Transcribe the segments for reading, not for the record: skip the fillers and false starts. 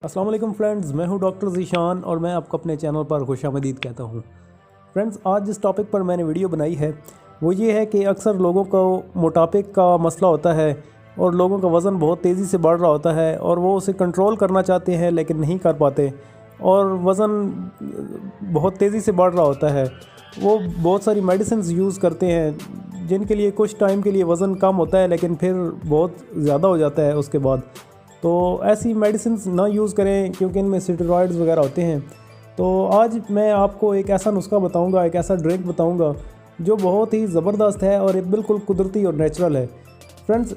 अस्सलाम वालेकुम फ्रेंड्स, मैं हूं डॉक्टर ज़ीशान और मैं आपको अपने चैनल पर खुशामदीद कहता हूं। फ्रेंड्स, आज जिस टॉपिक पर मैंने वीडियो बनाई है वो ये है कि अक्सर लोगों को मोटापे का मसला होता है और लोगों का वज़न बहुत तेज़ी से बढ़ रहा होता है और वो उसे कंट्रोल करना चाहते हैं लेकिन नहीं कर पाते और वज़न बहुत तेज़ी से बढ़ रहा होता है। वो बहुत सारी मेडिसिन यूज़ करते हैं जिनके लिए कुछ टाइम के लिए वज़न कम होता है लेकिन फिर बहुत ज़्यादा हो जाता है उसके बाद। तो ऐसी मेडिसिन ना यूज़ करें क्योंकि इनमें स्टेरॉइड्स वगैरह होते हैं। तो आज मैं आपको एक ऐसा नुस्खा बताऊंगा, एक ऐसा ड्रिंक बताऊंगा जो बहुत ही ज़बरदस्त है और ये बिल्कुल कुदरती और नेचुरल है। फ्रेंड्स,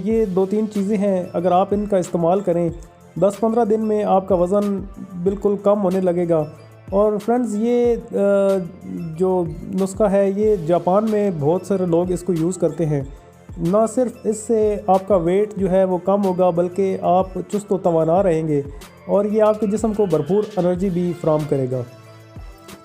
ये 2-3 चीज़ें हैं, अगर आप इनका इस्तेमाल करें 10-15 दिन में आपका वज़न बिल्कुल कम होने लगेगा। और फ्रेंड्स, ये जो नुस्खा है ये जापान में बहुत सारे लोग इसको यूज़ करते हैं। ना सिर्फ इससे आपका वेट जो है वो कम होगा बल्कि आप चुस्त व तवाना रहेंगे और ये आपके जिस्म को भरपूर एनर्जी भी फ्राहम करेगा।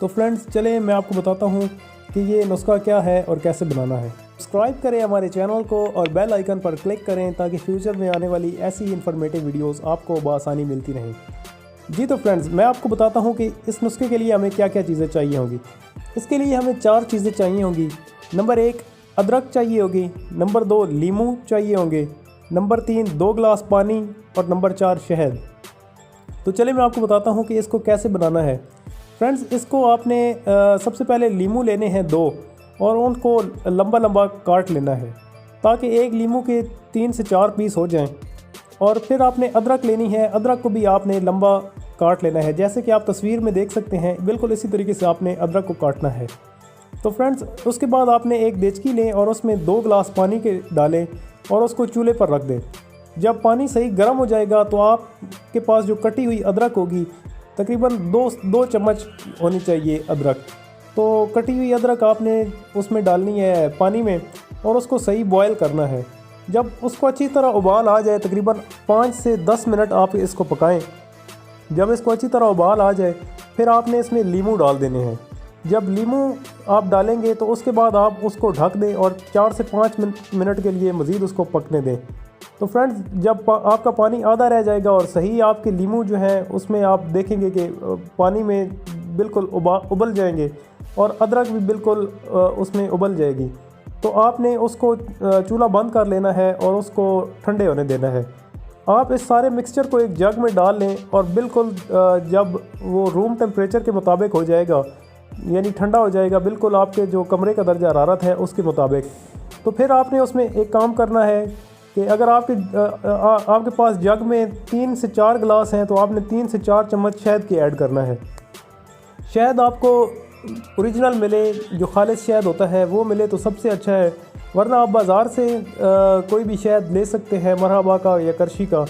तो फ्रेंड्स, चलें मैं आपको बताता हूँ कि ये नुस्खा क्या है और कैसे बनाना है। सब्सक्राइब करें हमारे चैनल को और बेल आइकन पर क्लिक करें ताकि फ्यूचर में आने वाली ऐसी इन्फॉर्मेटिव वीडियोस आपको बआसानी मिलती रहें। जी तो फ्रेंड्स, मैं आपको बताता हूँ कि इस नुस्खे के लिए हमें क्या क्या चीज़ें चाहिए होंगी। इसके लिए हमें 4 चीज़ें चाहिए होंगी। नंबर 1 अदरक चाहिए होगी, नंबर 2 लीमू चाहिए होंगे, नंबर 3 2 गिलास पानी और नंबर 4 शहद। तो चलिए मैं आपको बताता हूँ कि इसको कैसे बनाना है। फ्रेंड्स, इसको आपने सबसे पहले लीमू लेने हैं 2 और उनको लंबा लंबा काट लेना है ताकि एक लीमू के 3 से 4 पीस हो जाएं। और फिर आपने अदरक लेनी है, अदरक को भी आपने लंबा काट लेना है, जैसे कि आप तस्वीर में देख सकते हैं। बिल्कुल इसी तरीके से आपने अदरक को काटना है। तो फ्रेंड्स, उसके बाद आपने एक देचकी लें और उसमें 2 गिलास पानी के डालें और उसको चूल्हे पर रख दें। जब पानी सही गर्म हो जाएगा तो आपके पास जो कटी हुई अदरक होगी, तकरीबन 2 चम्मच होनी चाहिए अदरक। तो कटी हुई अदरक आपने उसमें डालनी है पानी में और उसको सही बॉयल करना है। जब उसको अच्छी तरह उबाल आ जाए, तकरीबन 5 से 10 मिनट आप इसको पकाएं। जब इसको अच्छी तरह उबाल आ जाए फिर आपने इसमें लीमू डाल देने हैं। जब लीमू आप डालेंगे तो उसके बाद आप उसको ढक दें और 4 से 5 मिनट के लिए मज़ीद उसको पकने दें। तो फ्रेंड्स, जब आपका पानी आधा रह जाएगा और सही आपके लीमू जो है उसमें आप देखेंगे कि पानी में बिल्कुल उबल जाएंगे और अदरक भी बिल्कुल उसमें उबल जाएगी, तो आपने उसको चूल्हा बंद कर लेना है और उसको ठंडे होने देना है। आप इस सारे मिक्सचर को एक जग में डाल लें और बिल्कुल जब वो रूम टेम्परेचर के मुताबिक हो जाएगा, यानी ठंडा हो जाएगा, बिल्कुल आपके जो कमरे का दर्जा हरारत है उसके मुताबिक, तो फिर आपने उसमें एक काम करना है कि अगर आपके पास जग में 3 से 4 गिलास हैं तो आपने 3 से 4 चम्मच शहद के ऐड करना है। शहद आपको ओरिजिनल मिले, जो खालिस शहद होता है वो मिले तो सबसे अच्छा है, वरना आप बाज़ार से कोई भी शहद ले सकते हैं, मरहबा का या करशी का,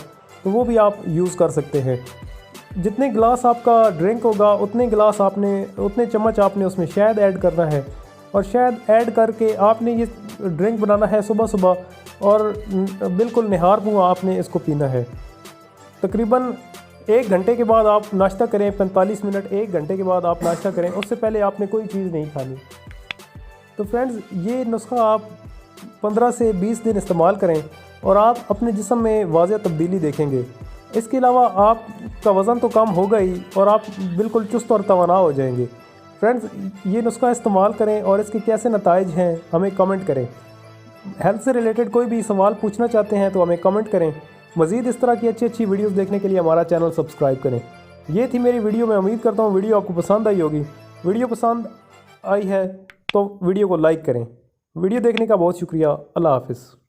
तो वो भी आप यूज़ कर सकते हैं। जितने गिलास आपका ड्रिंक होगा उतने चम्मच आपने उसमें शहद ऐड करना है और शहद ऐड करके आपने ये ड्रिंक बनाना है सुबह सुबह और बिल्कुल निहार मुँह आपने इसको पीना है। तकरीबन 1 घंटे के बाद आप नाश्ता करें, 45 मिनट 1 घंटे के बाद आप नाश्ता करें, उससे पहले आपने कोई चीज़ नहीं खानी। तो फ्रेंड्स, ये नुस्खा आप 15 से 20 दिन इस्तेमाल करें और आप अपने जिस्म में वाज़ेह तब्दीली देखेंगे। इसके अलावा आपका वज़न तो कम होगा ही और आप बिल्कुल चुस्त और तवाना हो जाएंगे। फ्रेंड्स, ये नुस्खा इस्तेमाल करें और इसके कैसे नताइज हैं हमें कमेंट करें। हेल्थ से रिलेटेड कोई भी सवाल पूछना चाहते हैं तो हमें कमेंट करें। मज़ीद इस तरह की अच्छी वीडियोस देखने के लिए हमारा चैनल सब्सक्राइब करें। ये थी मेरी वीडियो। मैं उम्मीद करता हूँ वीडियो आपको पसंद आई होगी। वीडियो पसंद आई है तो वीडियो को लाइक करें। वीडियो देखने का बहुत शुक्रिया। अल्लाह हाफ़िज़।